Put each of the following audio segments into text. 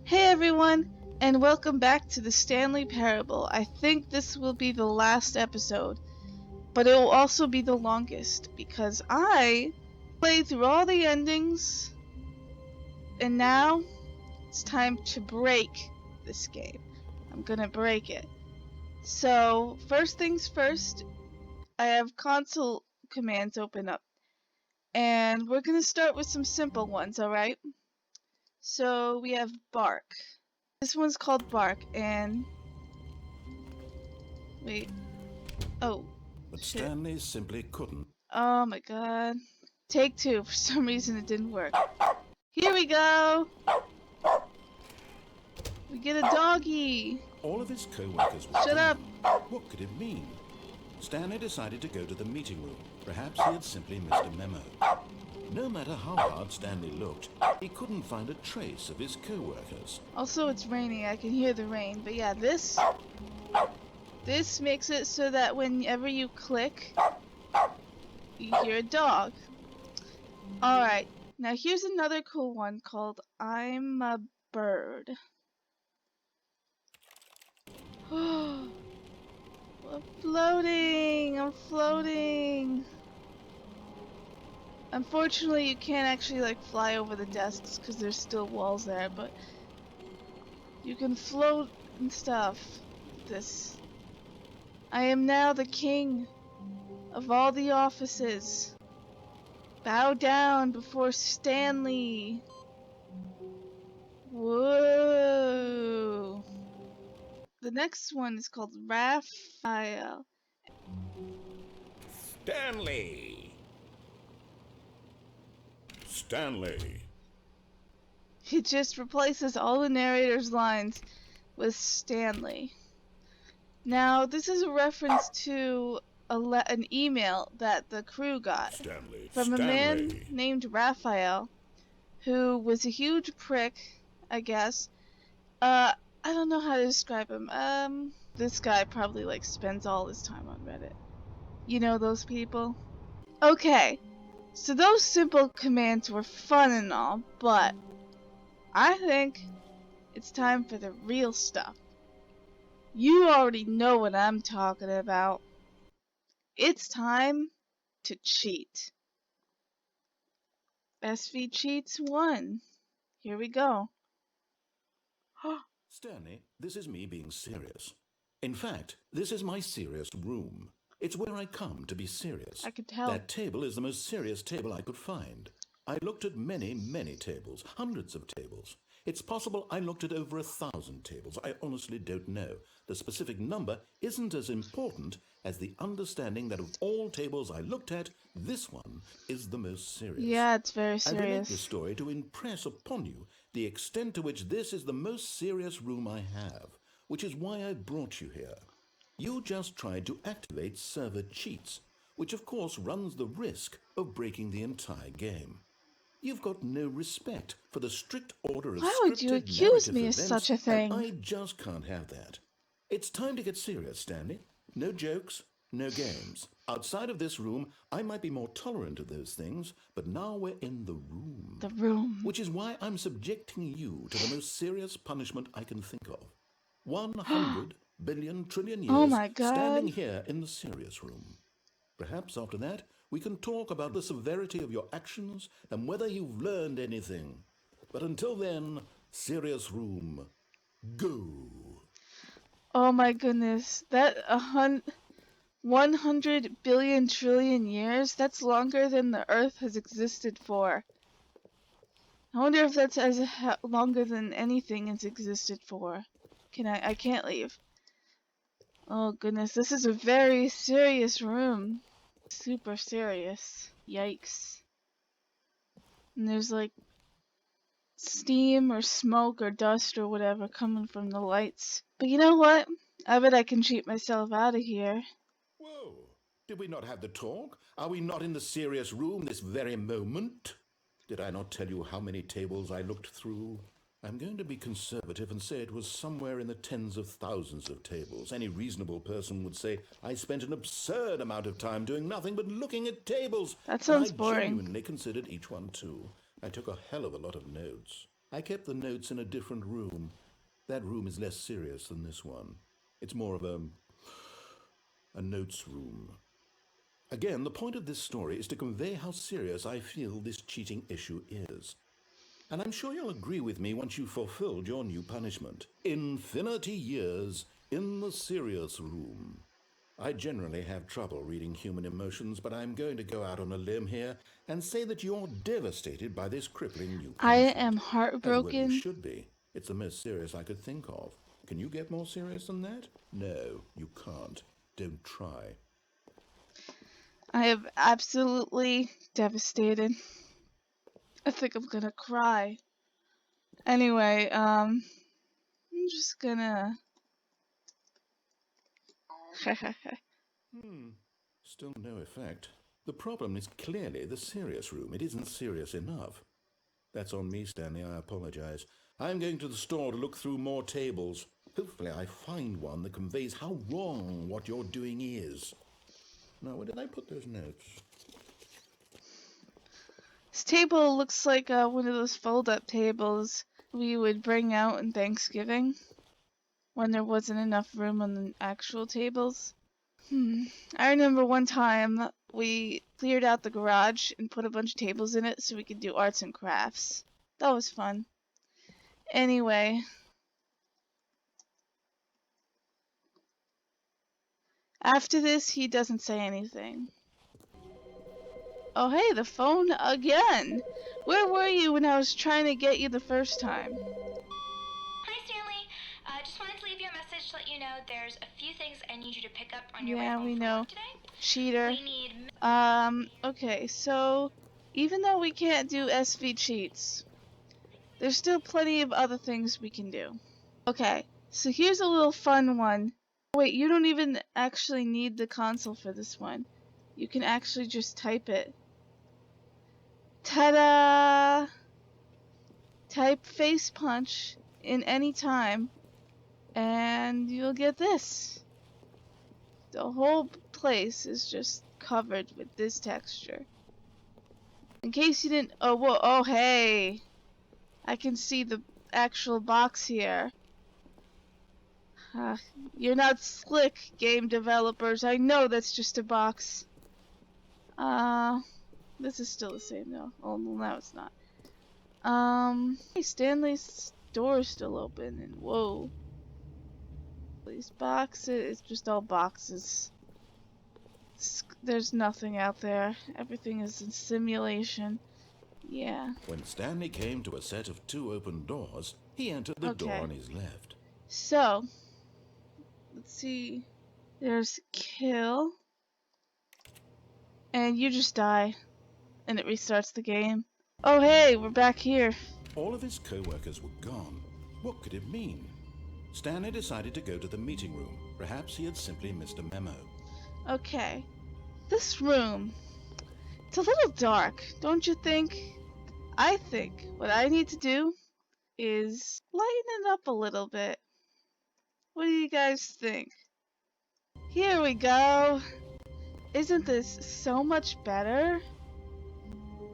Hey everyone, and welcome back to the Stanley Parable. I think this will be the last episode, but it will also be the longest because I played through all the endings, and now it's time to break this game. I'm gonna break it. So, first things first, I have console commands open up, and we're gonna start with some simple ones, alright? So, we have bark. This one's called bark, and wait. Oh. But Shit. Stanley simply couldn't. Oh my god. Take two. For some reason it didn't work. Here we go! We get a doggy! All of his co-workers were Shut up! gone. What could it mean? Stanley decided to go to the meeting room. Perhaps he had simply missed a memo. No matter how hard Stanley looked, he couldn't find a trace of his co-workers. Also, it's raining. I can hear the rain. But yeah, this makes it so that whenever you click, you hear a dog. Alright, now here's another cool one called I'm a Bird. I'm floating! I'm floating! Unfortunately, you can't actually fly over the desks because there's still walls there, but you can float and stuff. This. I am now the king of all the offices. Bow down before Stanley. Whoa. The next one is called Raphael. Stanley! Stanley! He just replaces all the narrator's lines with Stanley. Now, this is a reference to an email that the crew got from a man named Raphael, who was a huge prick, I guess. I don't know how to describe him. This guy probably spends all his time on Reddit. You know those people? Okay, so those simple commands were fun and all, but I think it's time for the real stuff. You already know what I'm talking about. It's time to cheat. SV Cheats 1. Here we go. Stanley, this is me being serious. In fact, this is my serious room. It's where I come to be serious. I could tell. That table is the most serious table I could find. I looked at many, many tables, hundreds of tables. It's possible I looked at over 1,000 tables. I honestly don't know. The specific number isn't as important as the understanding that of all tables I looked at, this one is the most serious. Yeah, it's very serious. I relate this story to impress upon you the extent to which this is the most serious room I have, which is why I brought you here. You just tried to activate server cheats, which of course runs the risk of breaking the entire game. You've got no respect for the strict order of Why would you accuse me of such a thing? I just can't have that. It's time to get serious, Stanley. No jokes, no games. Outside of this room, I might be more tolerant of those things, but now we're in the room. The room. Which is why I'm subjecting you to the most serious punishment I can think of. 100 billion trillion years Oh my God. standing here in the serious room. Perhaps after that, we can talk about the severity of your actions and whether you've learned anything. But until then, serious room, go. Oh my goodness. That 100 billion trillion years? That's longer than the Earth has existed for. I wonder if that's longer than anything has existed for. I can't leave. Oh goodness, this is a very serious room. Super serious. Yikes. And there's steam or smoke or dust or whatever coming from the lights. But you know what? I bet I can cheat myself out of here. Whoa, did we not have the talk? Are we not in the serious room this very moment? Did I not tell you how many tables I looked through? I'm going to be conservative and say it was somewhere in the tens of thousands of tables. Any reasonable person would say I spent an absurd amount of time doing nothing but looking at tables. That sounds and I boring. genuinely considered each one too. I took a hell of a lot of notes. I kept the notes in a different room. That room is less serious than this one. It's more of a notes room. Again, the point of this story is to convey how serious I feel this cheating issue is. And I'm sure you'll agree with me once you've fulfilled your new punishment. Infinity years in the serious room. I generally have trouble reading human emotions, but I'm going to go out on a limb here and say that you're devastated by this crippling new I punishment. am As well you heartbroken. should be. It's the most serious I could think of. Can you get more serious than that? No, you can't. Don't try. I am absolutely devastated. I think I'm gonna cry. Anyway, I'm just gonna... Still no effect. The problem is clearly the serious room. It isn't serious enough. That's on me, Stanley. I apologize. I'm going to the store to look through more tables. Hopefully I find one that conveys how wrong what you're doing is. Now, where did I put those notes? This table looks like one of those fold-up tables we would bring out on Thanksgiving when there wasn't enough room on the actual tables. I remember one time we cleared out the garage and put a bunch of tables in it so we could do arts and crafts. That was fun. Anyway, after this, he doesn't say anything. Oh, hey, the phone again. Where were you when I was trying to get you the first time? Hi, Stanley. Just wanted to leave you a message to let you know there's a few things I need you to pick up on your way Yeah, home we from know. work today. Cheater. We need... Okay, so even though we can't do SV cheats, there's still plenty of other things we can do. Okay, so here's a little fun one. Wait, you don't even actually need the console for this one. You can actually just type it. Ta-da! Type face punch in any time, and you'll get this. The whole place is just covered with this texture. In case you didn't... Oh, whoa, oh, hey! I can see the actual box here. You're not slick, game developers. I know that's just a box. This is still the same though. Oh, no, it's not. Hey, Stanley's door is still open, and whoa. These boxes, it's just all boxes. There's nothing out there. Everything is in simulation. Yeah. When Stanley came to a set of 2 open doors, he entered the door on his left. So, let's see. There's kill. And you just die. And it restarts the game. Oh hey, we're back here. All of his co-workers were gone. What could it mean? Stanley decided to go to the meeting room. Perhaps he had simply missed a memo. Okay. This room. It's a little dark, don't you think? I think what I need to do is lighten it up a little bit. What do you guys think? Here we go. Isn't this so much better?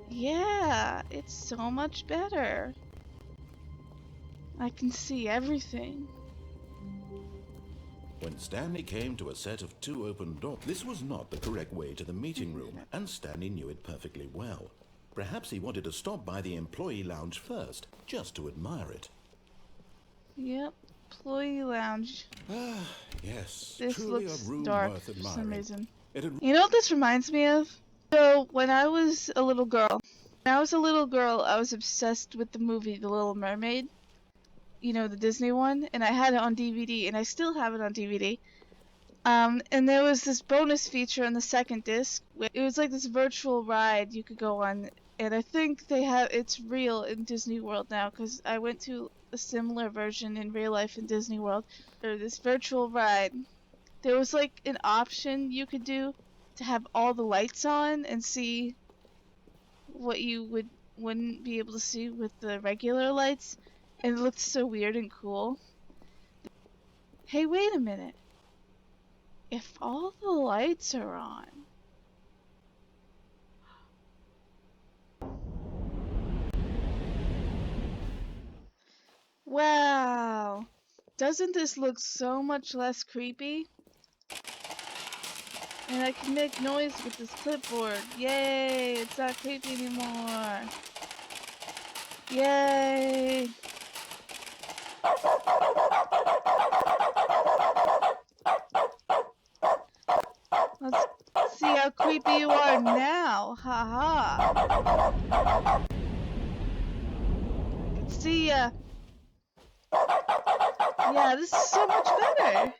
Yeah, it's so much better. I can see everything. When Stanley came to a set of 2 open doors, this was not the correct way to the meeting room, and Stanley knew it perfectly well. Perhaps he wanted to stop by the employee lounge first, just to admire it. Yep, employee lounge. Ah, yes, This truly looks a room dark worth for admiring. some reason. It had... You know what this reminds me of? So, when I was a little girl, I was obsessed with the movie The Little Mermaid. You know, the Disney one, and I had it on DVD, and I still have it on DVD. And there was this bonus feature on the second disc. It was like this virtual ride you could go on, and I think it's real in Disney World now, because I went to a similar version in real life in Disney World. Or this virtual ride. There was like an option you could do to have all the lights on and see what you wouldn't be able to see with the regular lights, and it looked so weird and cool. Hey, wait a minute. If all the lights are on... Wow! Doesn't this look so much less creepy? And I can make noise with this clipboard. Yay! It's not creepy anymore. Yay! Let's see how creepy you are now. Ha ha. I can see ya. Yeah, this is so much better.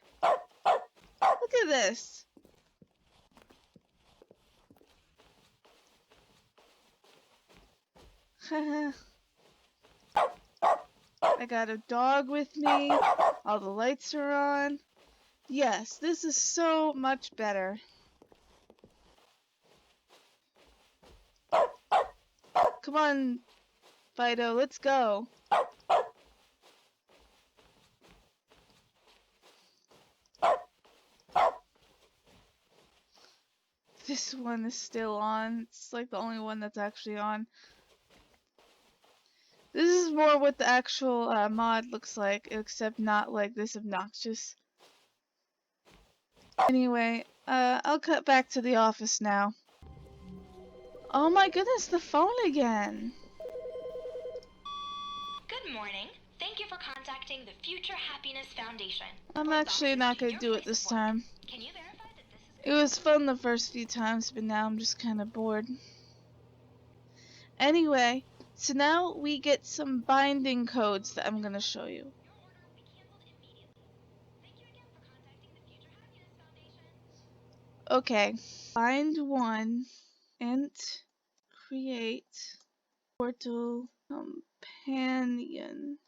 Look at this. I got a dog with me. All the lights are on. Yes, this is so much better. Come on, Fido, let's go. This one is still on. It's like the only one that's actually on. This is more what the actual mod looks like, except not like this obnoxious. Anyway, I'll cut back to the office now. Oh my goodness, the phone again. Good morning. Thank you for contacting the Future Happiness Foundation. I'm actually not going to do it this time. Can you verify that this is... It was fun the first few times, but now I'm just kind of bored. Anyway, so now we get some binding codes that I'm going to show you. Okay, bind one, int, create, portal, companion,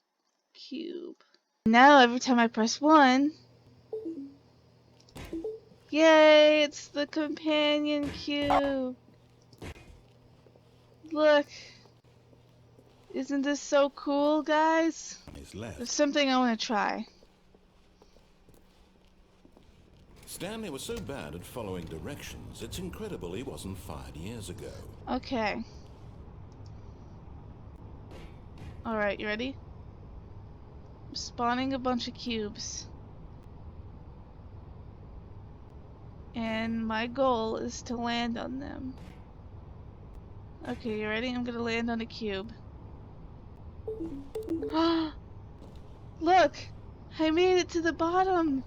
cube. Now every time I press 1, yay, it's the companion cube. Look, isn't this so cool, guys? There's something I want to try. Stanley was so bad at following directions, it's incredible he wasn't fired years ago. Okay. Alright, you ready? I'm spawning a bunch of cubes. And my goal is to land on them. Okay, you ready? I'm gonna land on a cube. Look! I made it to the bottom!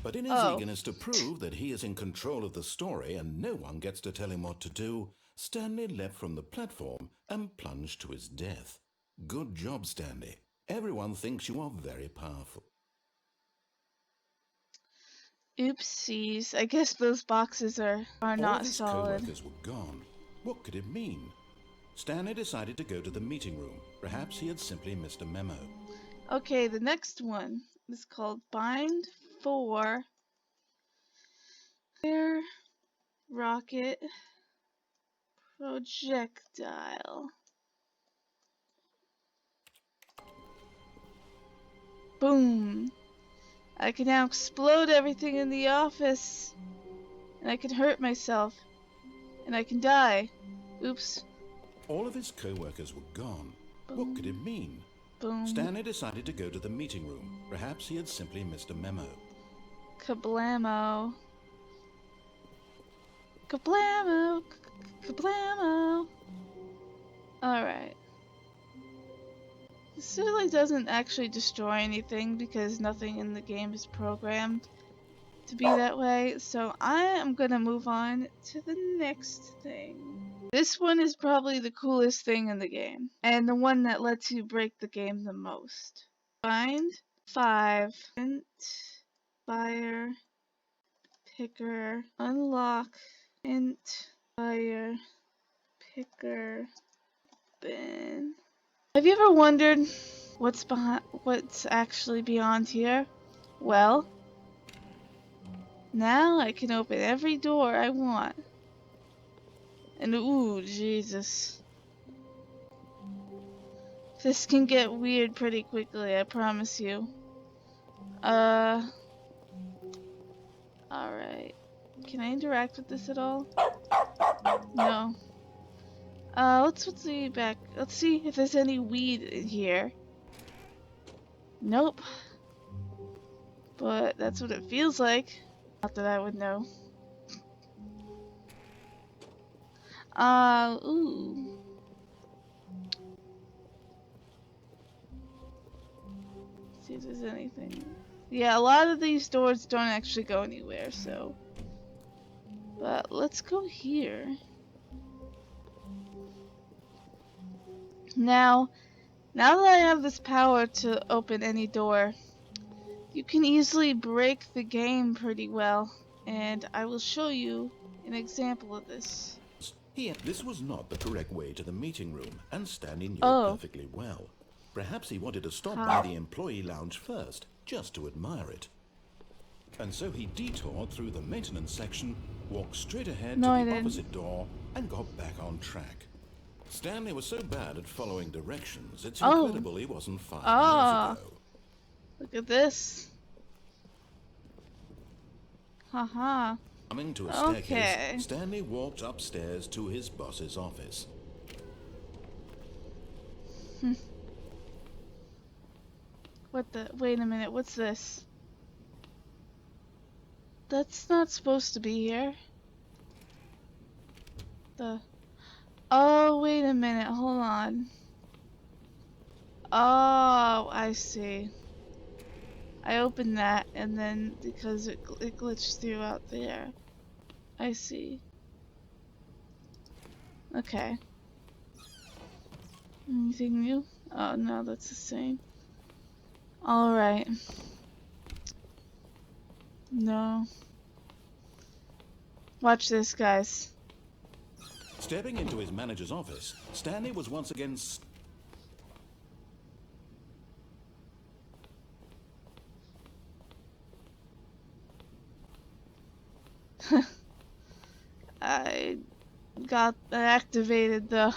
But in his eagerness to prove that he is in control of the story and no one gets to tell him what to do, Stanley leapt from the platform and plunged to his death. Good job, Stanley. Everyone thinks you are very powerful. Oopsies. I guess those boxes are not All of his solid. co-workers were gone. What could it mean? Stanley decided to go to the meeting room. Perhaps he had simply missed a memo. Okay, the next one is called Bind for Air Rocket Projectile. Boom! I can now explode everything in the office. And I can hurt myself. And I can die. Oops. All of his co-workers were gone. Boom. What could it mean? Boom. Stanley decided to go to the meeting room. Perhaps he had simply missed a memo. Kablamo. Kablamo. Kablamo. Alright. This really doesn't actually destroy anything because nothing in the game is programmed to be that way. So I am gonna move on to the next thing. This one is probably the coolest thing in the game, and the one that lets you break the game the most. Bind 5 int fire picker unlock int fire picker bin. Have you ever wondered what's actually beyond here? Well, now I can open every door I want. And ooh, Jesus. This can get weird pretty quickly, I promise you. Alright. Can I interact with this at all? No. Let's see back. Let's see if there's any weed in here. Nope. But that's what it feels like. Not that I would know. Ooh. See if there's anything. Yeah, a lot of these doors don't actually go anywhere, so. But let's go here. Now that I have this power to open any door, you can easily break the game pretty well, and I will show you an example of this. This was not the correct way to the meeting room, and Stanley knew it Oh. perfectly well. Perhaps he wanted to stop How? by the employee lounge first, just to admire it. And so he detoured through the maintenance section, walked straight ahead No, I to the didn't. opposite door, and got back on track. Stanley was so bad at following directions, it's Oh. incredible he wasn't 5 Ah. years ago. Look at this. Haha. Coming to a Okay. staircase, Stanley walked upstairs to his boss's office. What the? Wait a minute, what's this? That's not supposed to be here. Oh, wait a minute, hold on. Oh, I see. I opened that, and then because it glitched through out there. I see. Okay. Anything new? Oh, no, that's the same. Alright. No. Watch this, guys. Stepping into his manager's office, Stanley was once again I activated the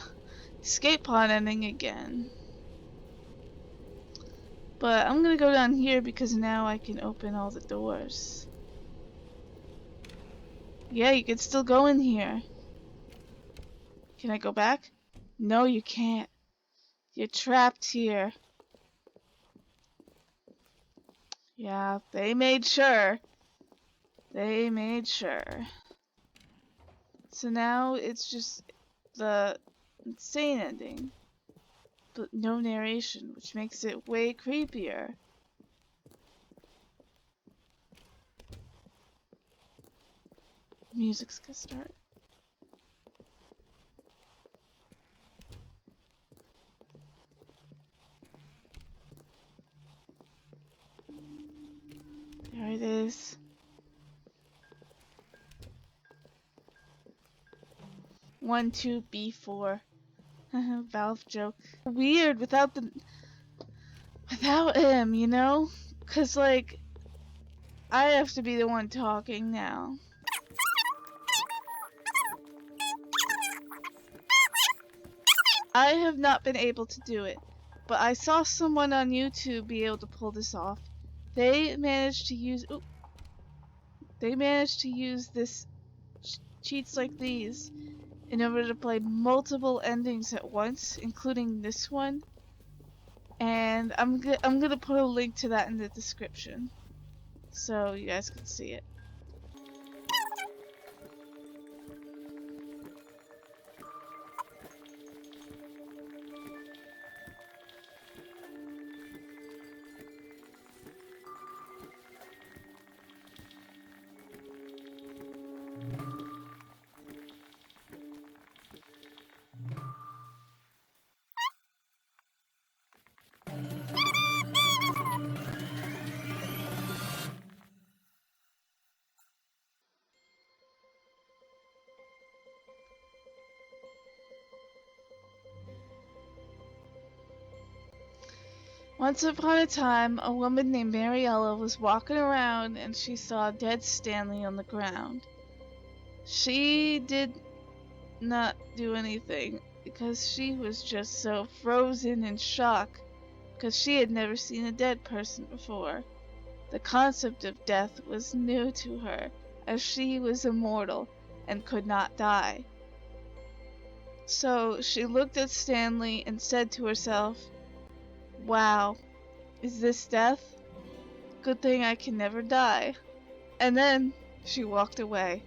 escape pod ending again. But I'm gonna go down here because now I can open all the doors. Yeah, you can still go in here. Can I go back? No, you can't. You're trapped here. Yeah, they made sure. They made sure. So now it's just the insane ending, but no narration, which makes it way creepier. Music's gonna start. There it is. One, two, B4. Valve joke. Weird without him, you know? 'Cause like, I have to be the one talking now. I have not been able to do it, but I saw someone on YouTube be able to pull this off. They managed to use this cheats like these in order to play multiple endings at once, including this one. And I'm gonna put a link to that in the description, so you guys can see it. Once upon a time, a woman named Mariella was walking around and she saw dead Stanley on the ground. She did not do anything because she was just so frozen in shock because she had never seen a dead person before. The concept of death was new to her as she was immortal and could not die. So she looked at Stanley and said to herself, "Wow, Is this death? Good thing I can never die. And then she walked away.